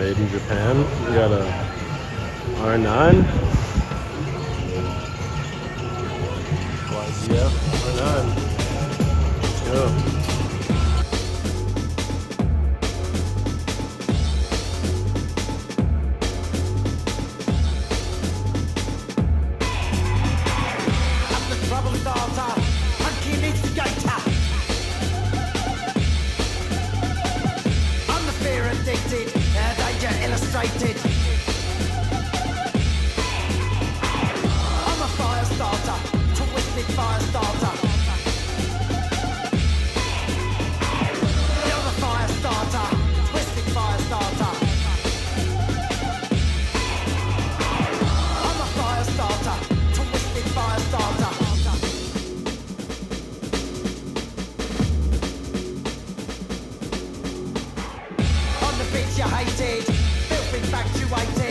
made in Japan. We got a R9. YDF R9. Let's go. Illustrated. I'm a fire starter, twisted fire starter. You're the fire starter, twisted fire starter. I'm a fire starter, twisted fire starter. On the beach you hated, infatuated.